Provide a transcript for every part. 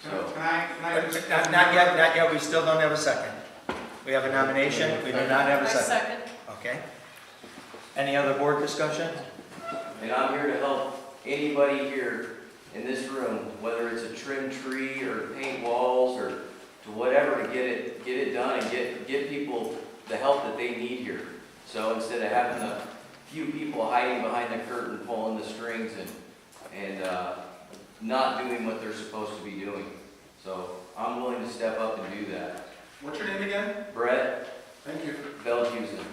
So, Not yet, we still don't have a second. We have a nomination, we do not have a second. Okay. Any other board discussion? and I'm here to help anybody here in this room, whether it's a trim tree or paint walls or to whatever, to get it done and get people the help that they need here. So instead of having a few people hiding behind the curtain, pulling the strings and not doing what they're supposed to be doing. So I'm willing to step up and do that. What's your name again? Brett Thank you. Belhusen.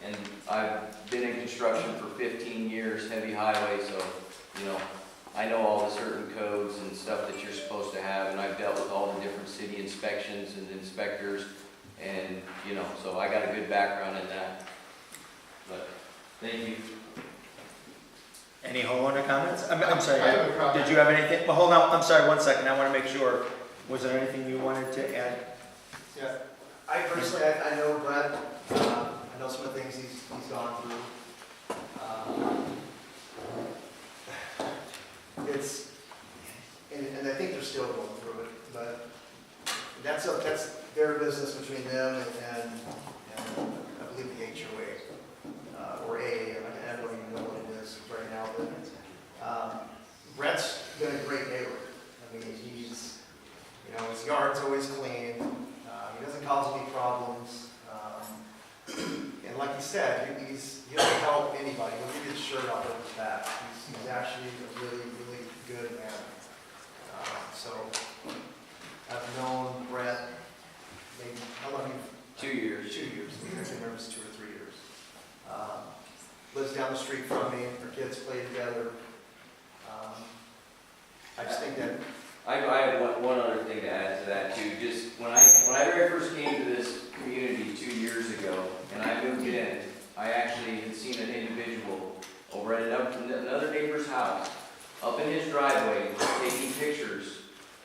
And I've been in construction for 15 years, heavy highway, so, you know, I know all the certain codes and stuff that you're supposed to have, and I've dealt with all the different city inspections and inspectors, and, you know, so I got a good background in that. But, thank you. Any homeowner comments? I'm sorry, I have a comment. did you have anything? Well, hold on, I'm sorry, 1 second, I want to make sure. Was there anything you wanted to add? Yeah, I personally, I know Brett, I know some of the things he's gone through. It's, and I think they're still going through it, but that's their business between them and I believe the HOA, or A, I don't even know what it is right now, but Brett's been a great neighbor. I mean, he's, you know, his yard's always clean. He doesn't cause any problems. And like you said, he'll help anybody. He'll give you his shirt off of his back. He's actually a really, really good man. So I've known Brett maybe, how long? 2 years. 2 years. I think I remember it's 2 or 3 years. Lives down the street from me. Our kids play together. I just think that I have one other thing to add to that too. Just when I very first came to this community 2 years ago, and I moved in, I actually had seen an individual over at another neighbor's house, up in his driveway, taking pictures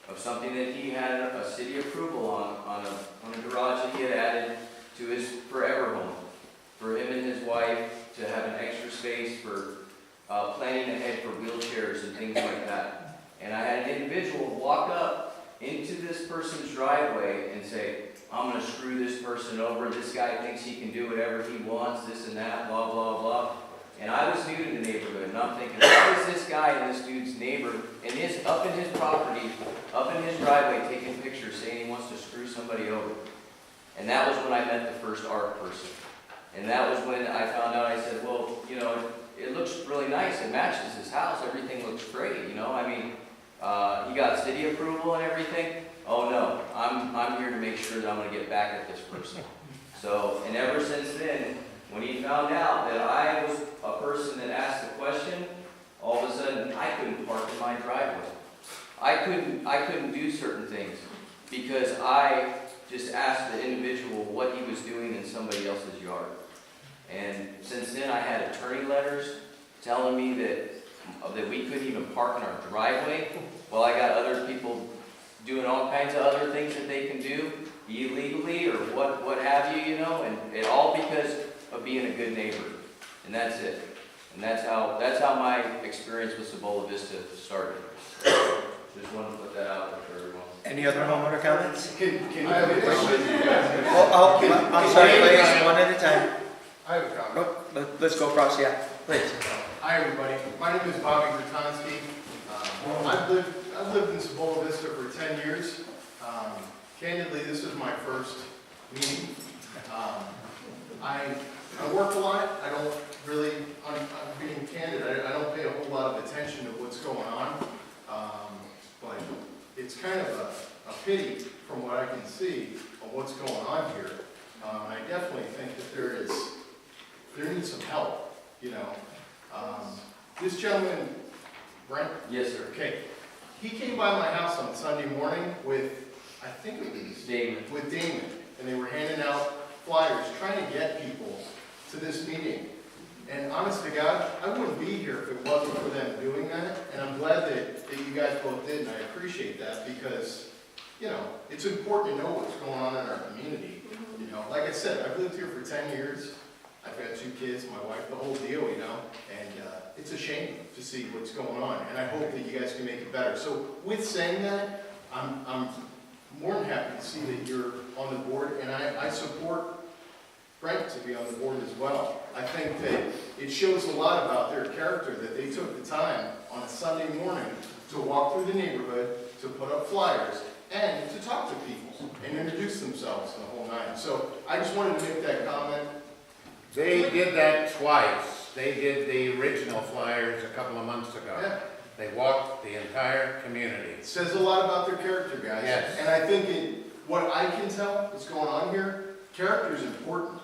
of something that he had a city approval on a garage that he had added to his forever home, for him and his wife to have an extra space for planning ahead for wheelchairs and things like that. And I had an individual walk up into this person's driveway and say, I'm going to screw this person over. This guy thinks he can do whatever he wants, this and that, blah, blah, blah. And I was new to the neighborhood, and I'm thinking, how is this guy and this dude's neighbor, and up in his property, up in his driveway, taking pictures saying he wants to screw somebody over? And that was when I met the first art person. And that was when I found out, I said, well, you know, it looks really nice. It matches his house. Everything looks great, you know. I mean, he got city approval and everything. Oh no, I'm here to make sure that I'm going to get back at this person. So, and ever since then, when he found out that I was a person that asked the question, all of a sudden I couldn't park in my driveway. I couldn't do certain things because I just asked the individual what he was doing in somebody else's yard. And since then I had attorney letters telling me that we couldn't even park in our driveway. Well, I got other people doing all kinds of other things that they can do illegally or what have you, you know, and it all because of being a good neighbor. And that's it. And that's how my experience with Cibola Vista started. Just wanted to put that out there for everyone. Any other homeowner comments? Can I have a question? Well, I'm sorry, ladies, one at a time. I have a comment. Oh, let's go across, yeah, please. Hi, everybody. My name is Bobby Bertonsky. I've lived in Cibola Vista for 10 years. Candidly, this is my first meeting. I work a lot. I don't really, I'm being candid, I don't pay a whole lot of attention to what's going on. But it's kind of a pity from what I can see of what's going on here. I definitely think that there needs some help, you know. This gentleman, Brent? Yes, sir. Okay. He came by my house on Sunday morning with, I think it was Damon. With Damon, and they were handing out flyers, trying to get people to this meeting. And honest to God, I wouldn't be here if it wasn't for them doing that. And I'm glad that you guys both did, and I appreciate that because, you know, it's important to know what's going on in our community. You know, like I said, I've lived here for 10 years. I've got 2 kids, my wife, the whole deal, you know, and it's a shame to see what's going on, and I hope that you guys can make it better. So with saying that, I'm more than happy to see that you're on the board, and I support Frank to be on the board as well. I think that it shows a lot about their character that they took the time on a Sunday morning to walk through the neighborhood, to put up flyers, and to talk to people and introduce themselves and the whole nine. So I just wanted to make that comment. They did that twice. They did the original flyers a couple of months ago. Yeah. They walked the entire community. It says a lot about their character, guys. Yes. And I think what I can tell is going on here, character is important.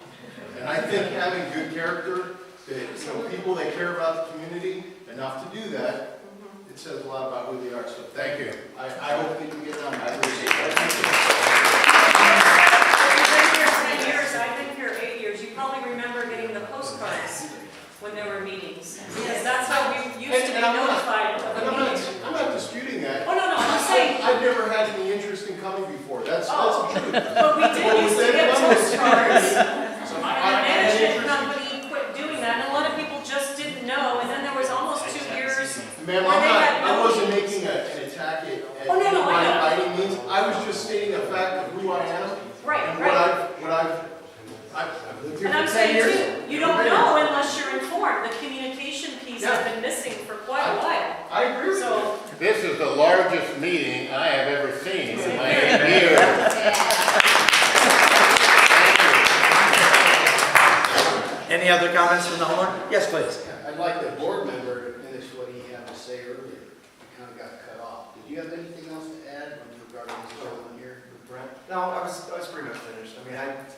And I think having good character, that people that care about the community enough to do that, it says a lot about who they are. So Thank you. I hope that you get on. I appreciate You've been here 10 years, I've been here 8 years. You probably remember getting the postcards when there were meetings. Because that's how we used to be notified of a meeting. I'm not disputing that. Oh, no, I'm just saying. I've never had any interest in coming before. That's the truth. But we did used to get postcards. So And the management company quit doing that, and a lot of people just didn't know, and then there was almost 2 years. Ma'am, I wasn't making an attack at Oh, no, no, I know. by any means. I was just stating a fact of who I am. Right, And right. I've lived here And I'm for 10 saying years. too, you don't know unless you're informed. The communication piece has been missing for quite a while. I agree with you. So, This is the largest meeting I have ever seen in my 8 years. Any other comments from the homeowner? Yes, please. I'd like the board member to finish what he had to say earlier. He kind of got cut off. Did you have anything else to add regarding this gentleman here? Brent? No, I was pretty much finished. I mean, I was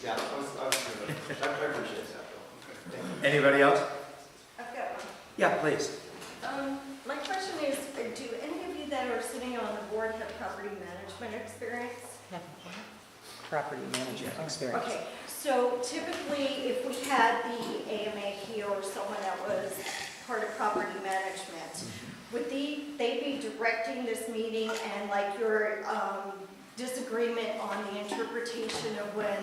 pretty much finished. I appreciate that, though. Thank you. Anybody else? I've got one. Yeah, please. My question is, do any of you that are sitting on the board have property management experience? Property management experience. Okay, so typically, if we had the AMA here or someone that was part of property management, would they be directing this meeting and like your disagreement on the interpretation of when,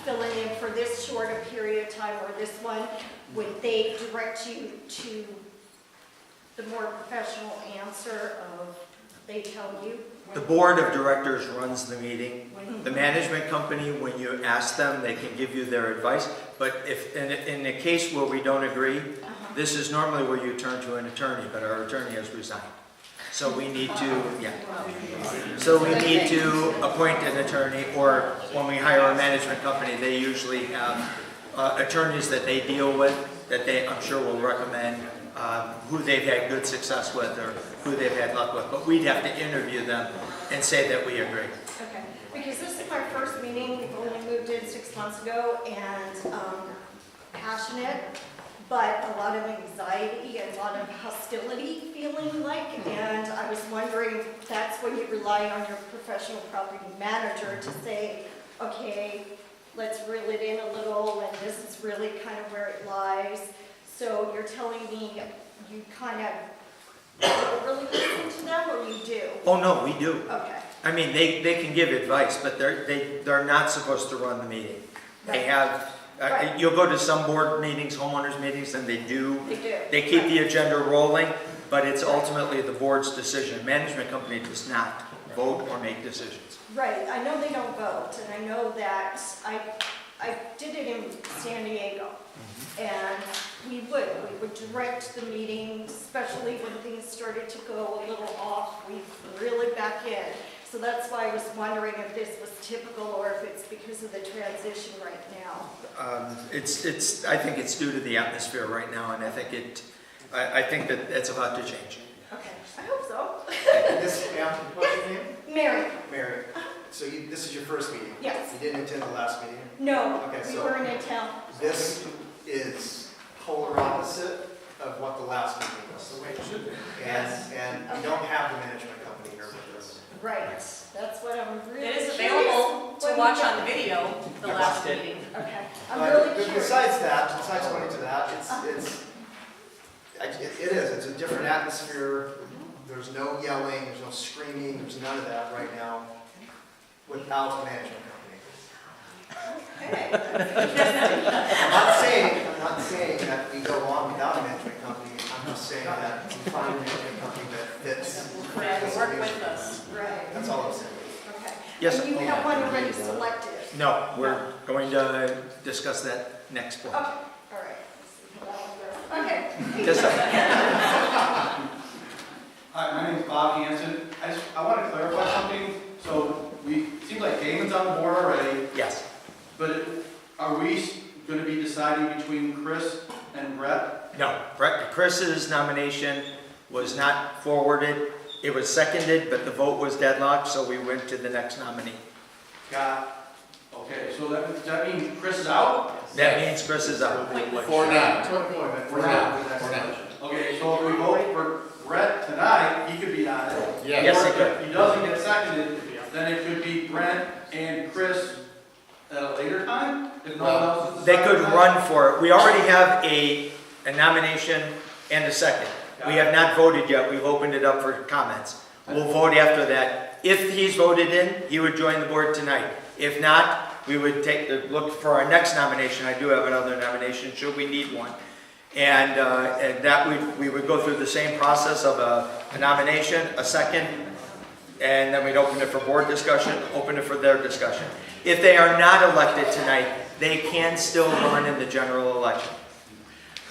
filling in for this short a period of time or this one, would they direct you to the more professional answer of they tell you? The board of directors runs the meeting. The management company, when you ask them, they can give you their advice. But if, in a case where we don't agree, this is normally where you turn to an attorney, but our attorney has resigned. So we need to, So we need to appoint an attorney, or when we hire a management company, they usually have attorneys that they deal with, that they, I'm sure, will recommend who they've had good success with or who they've had luck with. But we'd have to interview them and say that we agree. Okay, because this is my first meeting, we've only moved in 6 months ago, and passionate, but a lot of anxiety and a lot of hostility feeling like, and I was wondering if that's when you rely on your professional property manager to say, okay, let's reel it in a little, and this is really kind of where it lies. So you're telling me you kind of don't really listen to them, or you do? Oh, no, we do. Okay. I mean, they can give advice, but they're not supposed to run the meeting. They have, you'll go to some board meetings, homeowners meetings, and they do. They do. They keep the agenda rolling, but it's ultimately the board's decision. Management company does not vote or make decisions. Right, I know they don't vote, and I know that I did it in San Diego, and we would direct the meeting, especially when things started to go a little off, we'd reel it back in. So that's why I was wondering if this was typical, or if it's because of the transition right now. I think it's due to the atmosphere right now, and I think that it's about to change. Okay, I hope so. What's your name? Mary, Mary. So this is your first meeting? yes. You didn't attend the last meeting? No, Okay, we so- weren't in town. This is polar opposite of what the last meeting was. That's the way it should be. And we don't have the management company here with us. Right, that's what I'm really it is curious available when to we watch get- on video, the I last watched it. meeting. Okay, I'm But really curious. besides going to that, it is, it's a different atmosphere. There's no yelling, there's no screaming, there's none of that right now without the management company. I'm not saying that we go on without a management company. I'm just saying that we find a management company that fits and work with us. Right, That's all I'm saying. okay. Yes, And you have one already selected? no, we're going to discuss that next point. Okay, all right. Okay. Yes, sir. Hi, my name is Bob Hanson. I want to clarify something. So it seems like Damon's on the board already, Yes. but are we going to be deciding between Chris and Brett? No, Chris's nomination was not forwarded. It was seconded, but the vote was deadlocked, so we went to the next nominee. Okay, so does that mean Chris is out? That means Chris is out. For now. For now. Okay, so if we vote for Brett tonight, he could be on it. Yes, he Or could. if he doesn't get seconded, then it could be Brent and Chris at a later time? If no one else is They could deciding? run for it. We already have a nomination and a second. We have not voted yet. We've opened it up for comments. We'll vote after that. If he's voted in, he would join the board tonight. If not, we would look for our next nomination. I do have another nomination, should we need one. And that we would go through the same process of a nomination, a second, and then we'd open it for board discussion, open it for their discussion. If they are not elected tonight, they can still run in the general election.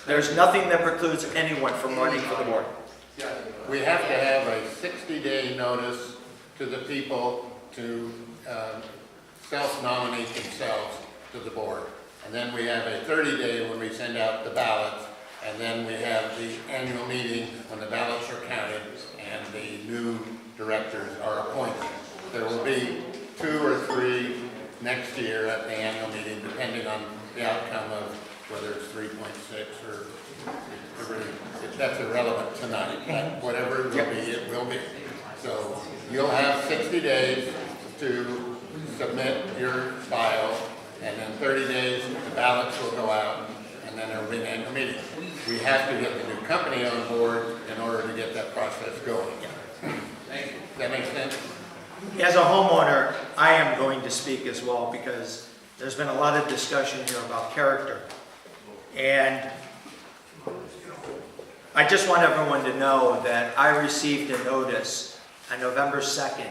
There's nothing that precludes anyone from running for the board. We have to have a 60-day notice to the people to self-nominate themselves to the board. And then we have a 30-day when we send out the ballots, and then we have the annual meeting when the ballots are counted and the new directors are appointed. There will be 2 or 3 next year at the annual meeting, depending on the outcome of whether it's 3.6 or that's irrelevant tonight. But whatever it will be, it will be. So you'll have 60 days to submit your file, and then 30 days the ballots will go out, and then there will be an annual meeting. We have to get the new company on board in order to get that process going. Thank you. Does that make sense? As a homeowner, I am going to speak as well because there's been a lot of discussion here about character. And I just want everyone to know that I received a notice on November 2nd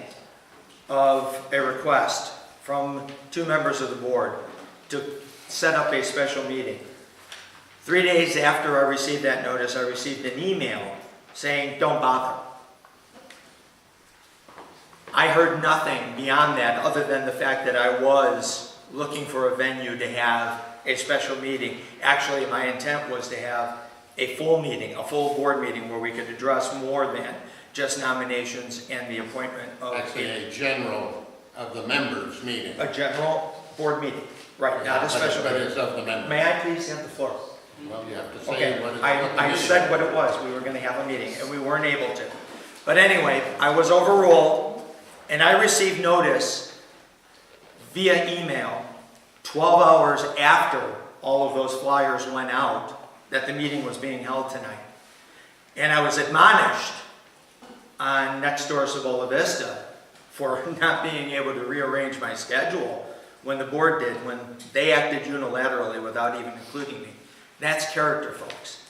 of a request from 2 members of the board to set up a special meeting. 3 days after I received that notice, I received an email saying, don't bother. I heard nothing beyond that other than the fact that I was looking for a venue to have a special meeting. Actually, my intent was to have a full meeting, a full board meeting where we could address more than just nominations and the appointment of Actually, a general of the members meeting. a general board meeting. Right, not a special But meeting. it's of the members. May I please have the floor? Well, you have to say Okay, what it's. I said what it was. We were going to have a meeting, and we weren't able to. But anyway, I was overruled, and I received notice via email 12 hours after all of those flyers went out that the meeting was being held tonight. And I was admonished on Nextdoor Cibola Vista for not being able to rearrange my schedule when the board did, when they acted unilaterally without even including me. That's character, folks.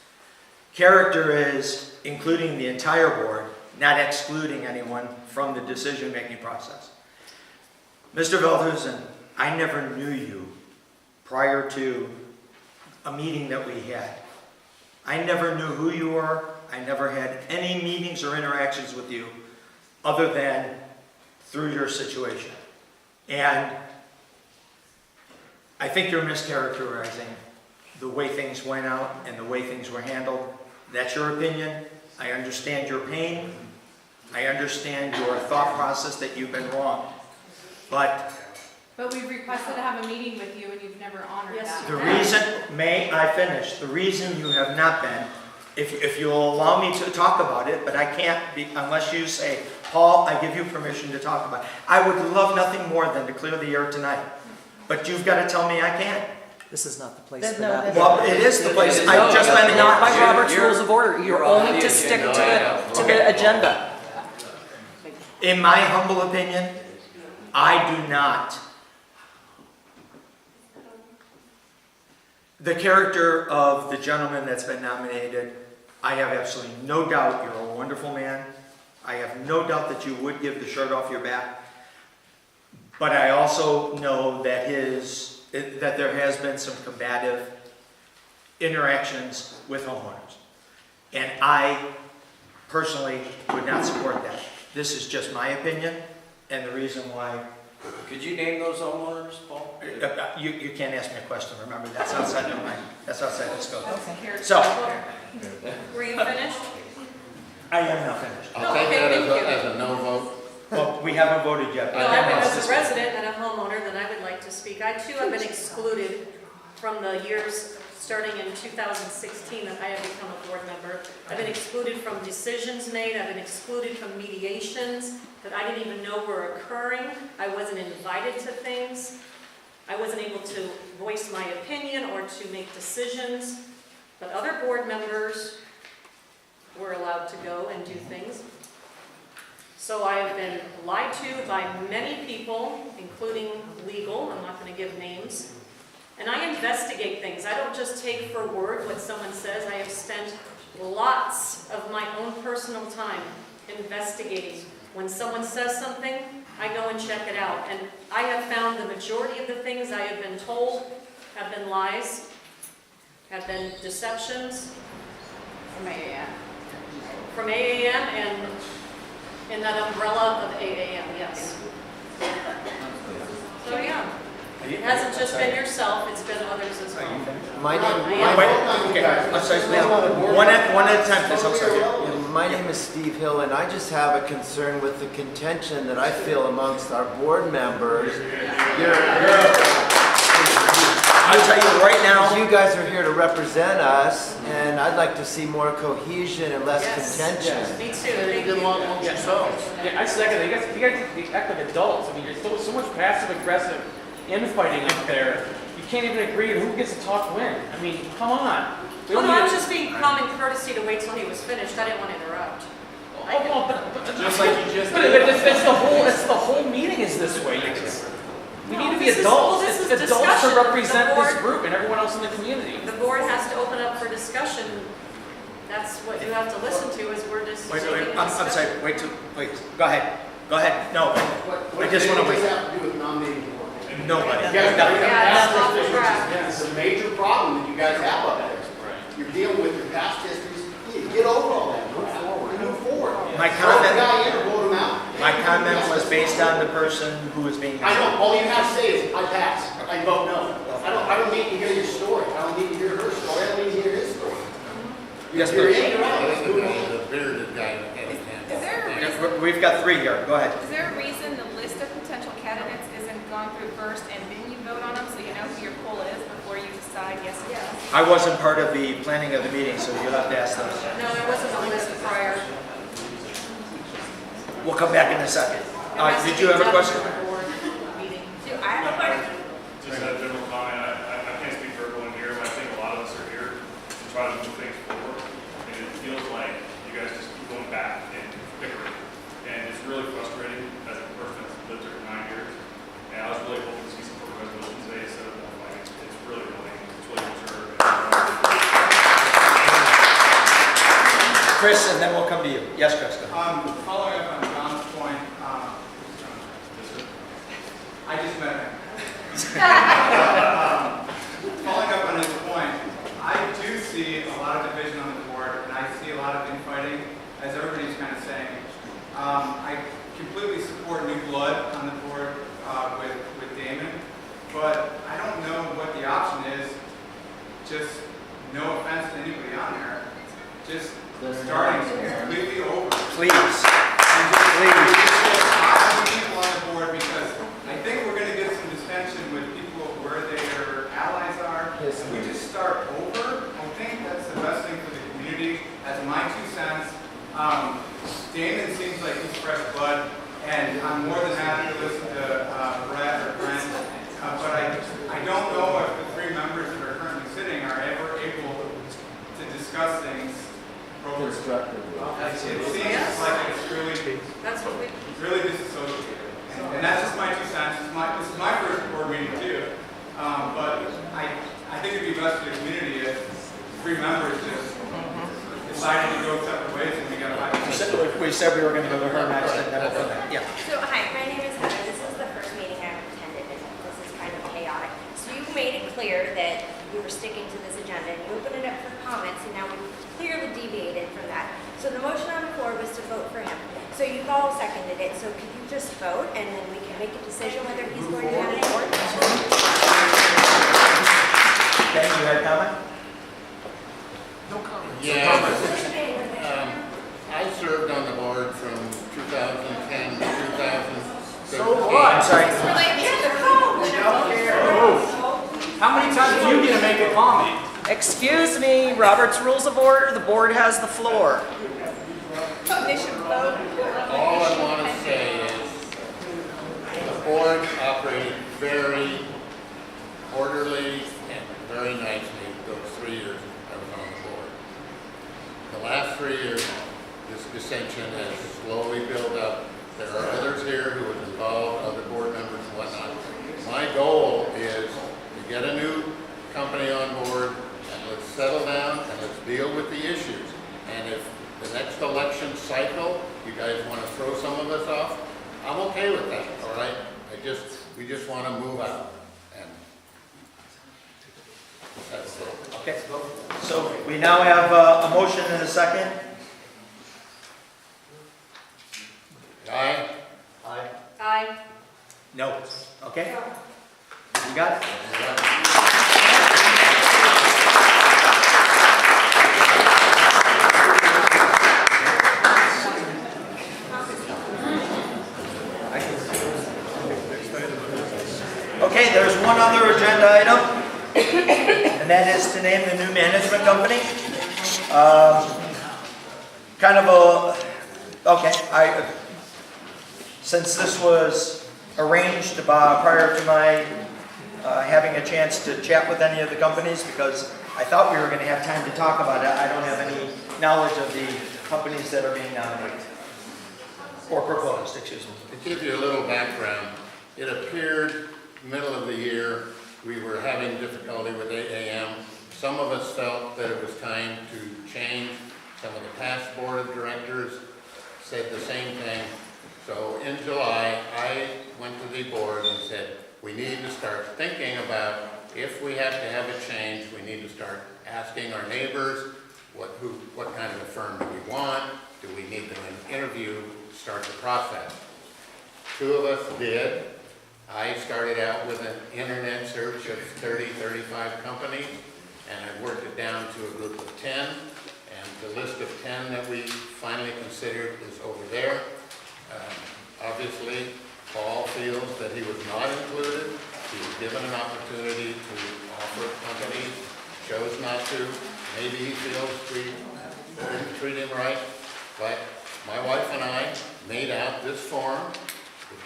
Character is including the entire board, not excluding anyone from the decision-making process. Mr. Veldhusen, I never knew you prior to a meeting that we had. I never knew who you were. I never had any meetings or interactions with you other than through your situation. And I think you're mischaracterizing the way things went out and the way things were handled. That's your opinion. I understand your pain. I understand your thought process that you've been wrong. But we've requested to have a meeting with you and you've never honored that. the reason, may I finish? The reason you have not been, if you'll allow me to talk about it, but I can't be, unless you say, Paul, I give you permission to talk about it. I would love nothing more than to clear the air tonight. But you've got to tell me I can't. This is not the place for that. Well, it is the place. I've just been. Not by Robert's Rules of Order. You're only to stick to the agenda. In my humble opinion, I do not. The character of the gentleman that's been nominated, I have absolutely no doubt you're a wonderful man. I have no doubt that you would give the shirt off your back. But I also know that that there has been some combative interactions with homeowners. And I personally would not support that. This is just my opinion, and the reason why. Could you name those homeowners, Paul? You can't ask me a question, remember, that's outside of mine, that's outside the scope. Here. So, Were you finished? I am not finished. I'll take Okay, that thank you. as a no vote. Well, we haven't voted yet. No, as a resident and a homeowner, then I would like to speak. I too have been excluded from the years starting in 2016 that I have become a board member. I've been excluded from decisions made, I've been excluded from mediations that I didn't even know were occurring. I wasn't invited to things. I wasn't able to voice my opinion or to make decisions. But other board members were allowed to go and do things. So I have been lied to by many people, including legal, I'm not going to give names. And I investigate things. I don't just take for word what someone says. I have spent lots of my own personal time investigating. When someone says something, I go and check it out. And I have found the majority of the things I have been told have been lies, have been deceptions. From AAM. From AAM and in that umbrella of AAM, yes. So yeah, it hasn't just been yourself, it's been others as well. My Okay, I'm sorry, one at a time, please, I'm sorry. My name is Steve Hill, and I just have a concern with the contention that I feel amongst our board members. I'll tell you right now. You guys are here to represent us, and I'd like to see more cohesion and less contention. Me too, thank you. Yeah, I second it. You guys act like adults. I mean, there's so much passive aggressive infighting up there. You can't even agree on who gets to talk when. I mean, come on. Well, no, I was just being common courtesy to wait till he was finished. I didn't want to interrupt. Just like you just But did. it's the whole meeting is this way. We need to be adults. This is Adults to discussion. represent The this board- group and everyone else in the community. The board has to open up for discussion. That's what you have to listen to, is we're just Wait, taking a I'm discussion. sorry, wait, go ahead, no, I just want to What does wait. that have to do with nominating board? Nobody. You guys got Yeah, that's past off the histories. track. It's a major problem that you guys have up there. You're dealing with your past histories. Get over all that. Move forward. Move forward. My Vote the comment- guy in or vote him out. My comment was based on the person who was being. I know. All you have to say is, I pass. I vote no. I don't need to hear your story. I don't need to hear her story. I don't need to hear his story. Yes, You're please. in, you're out. Let's move on. The bearded guy. Is there a reason, We've got 3 here, go ahead. is there a reason the list of potential candidates isn't gone through first and then you vote on them so you know who your pool is before you decide yes or no? I wasn't part of the planning of the meeting, so you'll have to ask them. No, there wasn't a list prior. We'll come back in a second. It has to Did be you have a done question? at the board meeting. I have a question. Just a general comment, I can't speak for everyone here, but I think a lot of us are here to try to move things forward. And it feels like you guys just keep going back and bickering. And it's really frustrating as a person that's lived here for 9 years. And I was really hoping to see some sort of resolution today instead of more fighting. It's really mature. Chris, and then we'll come to you. Yes, Chris, go ahead. Following up on John's point, I just met him. Following up on his point, I do see a lot of division on the board, and I see a lot of infighting, as everybody's kind of saying. I completely support new blood on the board with Damon, but I don't know what the option is. Just no offense to anybody on there, just starting completely over. Please. And just have people on the board, because I think we're going to get some dissension with people where their allies are. If we just start over, I think that's the best thing for the community. That's my 2 cents. Damon seems like he's fresh blood, and I'm more than happy to listen to Brett or Brent. But I don't know if the 3 members that are currently sitting are ever able to discuss things constructively. It seems like it's really disassociated. And that's just my 2 cents. This is my first board meeting too. But I think it'd be best for the community if 3 members just decided to go separate ways and we got to fight. We said we were gonna go to her next, and then we'll go back. Yeah. So, hi, my name is Heather. This is the first meeting I've attended, and this is kind of chaotic. So you made it clear that you were sticking to this agenda, and you opened it up for comments, and now we've clearly deviated from that. So the motion on the floor was to vote for him. So you've all seconded it, so could you just vote, and then we can make a decision whether he's going to be on the board? Okay, you had a comment? Yeah, I served on the board from 2010 to 2013. I'm sorry. How many times do you get to make a comment? Excuse me, Robert's Rules of Order, the board has the floor. They should vote. All I want to say is the board operated very orderly and very nicely those 3 years I was on the board. The last 3 years, this dissension has slowly built up. There are others here who are involved, other board members and whatnot. My goal is to get a new company on board and let's settle down and let's deal with the issues. And if the next election cycle, you guys want to throw some of us off, I'm okay with that, all right? We just want to move out. And that's it. Okay, so we now have a motion and a second. Aye? Aye. No. Okay? You got it? Okay, there's one other agenda item, and that is to name the new management company. Since this was arranged prior to my having a chance to chat with any of the companies, because I thought we were going to have time to talk about it, I don't have any knowledge of the companies that are being nominated, or proposed, excuse me. To give you a little background, it appeared middle of the year we were having difficulty with AAM. Some of us felt that it was time to change. Some of the past board of directors said the same thing. So in July, I went to the board and said, we need to start thinking about if we have to have a change, we need to start asking our neighbors what kind of a firm do we want, do we need to interview, start the process. 2 of us did. I started out with an internet search of 30, 35 companies, and I worked it down to a group of 10, and the list of 10 that we finally considered is over there. Obviously, Paul feels that he was not included. He was given an opportunity to offer companies, chose not to. Maybe he feels we didn't treat him right, but my wife and I made out this form.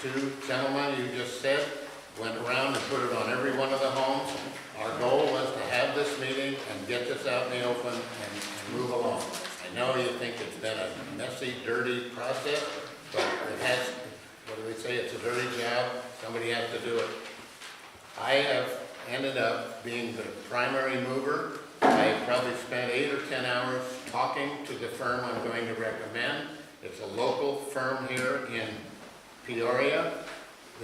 The 2 gentlemen you just said went around and put it on every one of the homes. Our goal was to have this meeting and get this out in the open and move along. I know you think it's been a messy, dirty process, but it has, what do they say, it's a dirty job, somebody has to do it. I have ended up being the primary mover. I have probably spent 8 or 10 hours talking to the firm I'm going to recommend. It's a local firm here in Peoria.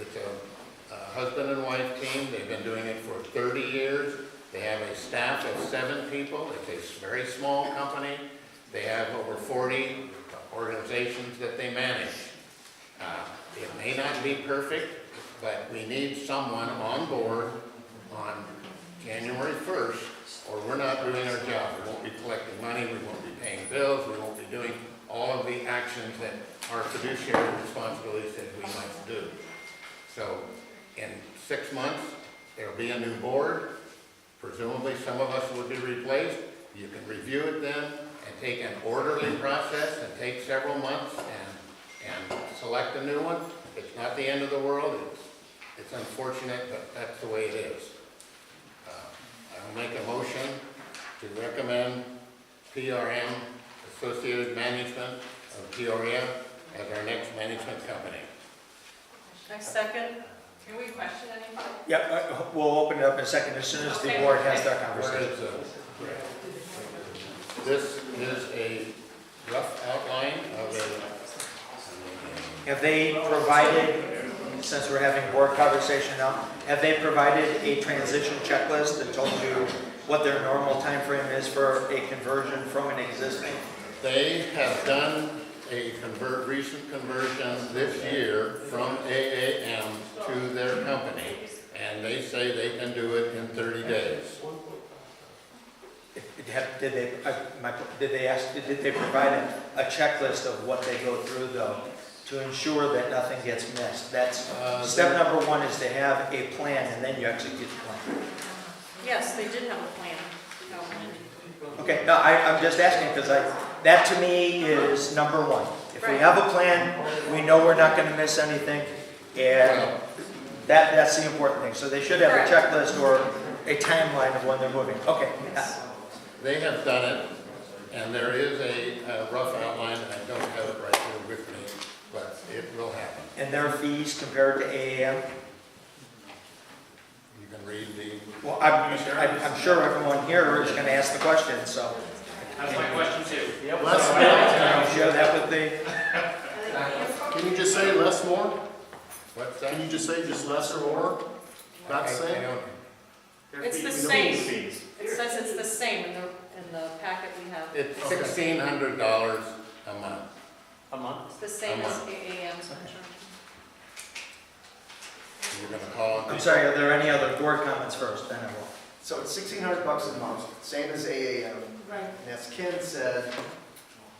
It's a husband and wife team. They've been doing it for 30 years. They have a staff of 7 people. It's a very small company. They have over 40 organizations that they manage. It may not be perfect, but we need someone on board on January 1st, or we're not doing our job. We won't be collecting money, we won't be paying bills, we won't be doing all of the actions that our fiduciary responsibility says we must do. So in 6 months, there'll be a new board. Presumably some of us will be replaced. You can review it then and take an orderly process and take several months and select a new one. It's not the end of the world. It's unfortunate, but that's the way it is. I'll make a motion to recommend PRM, Associated Management of Peoria, as our next management company. I second. Can we question anything? Yeah, we'll open it up in a second as soon as the board has their conversation. This is a rough outline of Have they provided, since we're having board conversation now, have they provided a transition checklist that told you what their normal time frame is for a conversion from an existing? They have done a recent conversion this year from AAM to their company, and they say they can do it in 30 days. Did they provide a checklist of what they go through though, to ensure that nothing gets missed? That's, step number one is to have a plan, and then you execute the plan. Yes, they did have a plan. Okay, no, I'm just asking because that to me is number one. If we have a plan, we know we're not going to miss anything, and that's the important thing. So they should have a checklist or a timeline of when they're moving. Okay. They have done it, and there is a rough outline, and I don't have it right here with me, but it will happen. And their fees compared to AAM? You can read the... Well, I'm sure everyone here is going to ask the question, so. That's my question too. Can you share that with the? Can you just say less more? What's that? Can you just say just less or more? Not the same? It's the same. It says it's the same in the packet we have. It's $1,600 a month. A month? It's the same as AAM's insurance. You're gonna call it... I'm sorry, are there any other board comments first? Then I will. So it's $1,600 a month, same as AAM. Right. And as Ken said,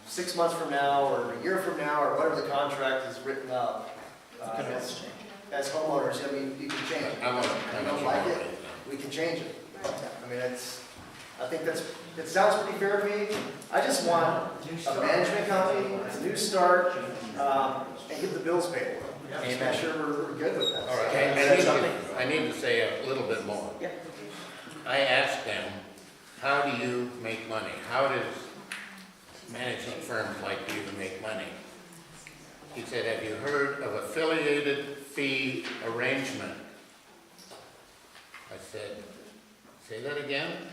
6 months from now, or a year from now, or whatever the contract is written up, as homeowners, I mean, you can change it. If you don't like it, we can change it. I mean, I think it sounds pretty fair to me. I just want a management company, a new start, and get the bills paid. Just make sure we're good with that. All right, I need to say a little bit more. Yeah. I asked them, how do you make money? How does management firms like you make money? He said, have you heard of affiliated fee arrangement? I said, say that again?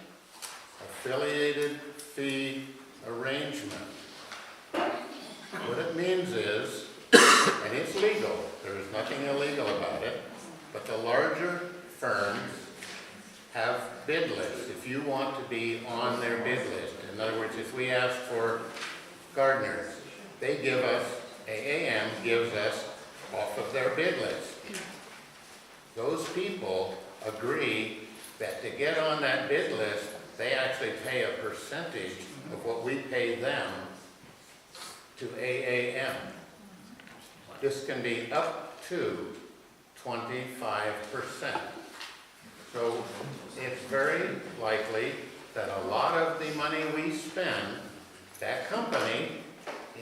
Affiliated fee arrangement. What it means is, and it's legal, there is nothing illegal about it, but the larger firms have bid lists. If you want to be on their bid list, in other words, if we ask for gardeners, they give us, AAM gives us off of their bid list. Those people agree that to get on that bid list, they actually pay a percentage of what we pay them to AAM. This can be up to 25%. So it's very likely that a lot of the money we spend, that company,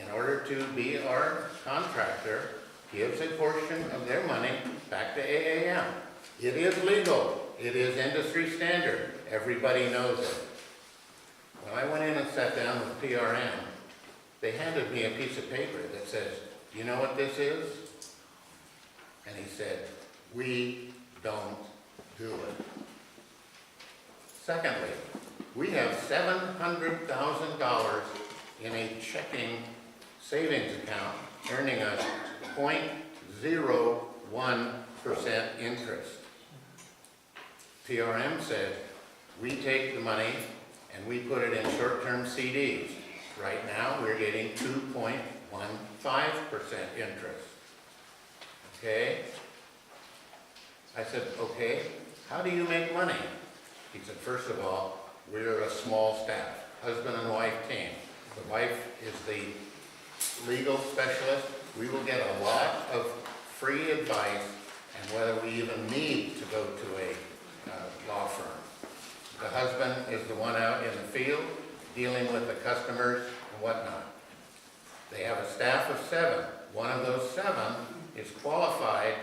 in order to be our contractor, gives a portion of their money back to AAM. It is legal. It is industry standard. Everybody knows it. When I went in and sat down with PRM, they handed me a piece of paper that says, you know what this is? And he said, we don't do it. Secondly, we have $700,000 in a checking savings account earning us 0.01% interest. PRM said, we take the money and we put it in short-term CDs. Right now, we're getting 2.15% interest. Okay? I said, okay, how do you make money? He said, first of all, we're a small staff, husband and wife team. The wife is the legal specialist. We will get a lot of free advice and whether we even need to go to a law firm. The husband is the one out in the field dealing with the customers and whatnot. They have a staff of 7. One of those 7 is qualified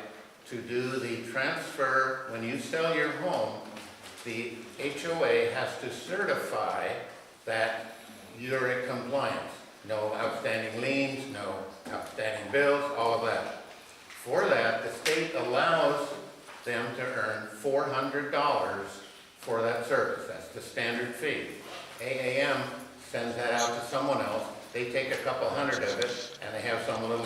to do the transfer. When you sell your home, the HOA has to certify that you're in compliance. No outstanding liens, no outstanding bills, all of that. For that, the state allows them to earn $400 for that service. That's the standard fee. AAM sends that out to someone else. They take a couple hundred of it, and they have some little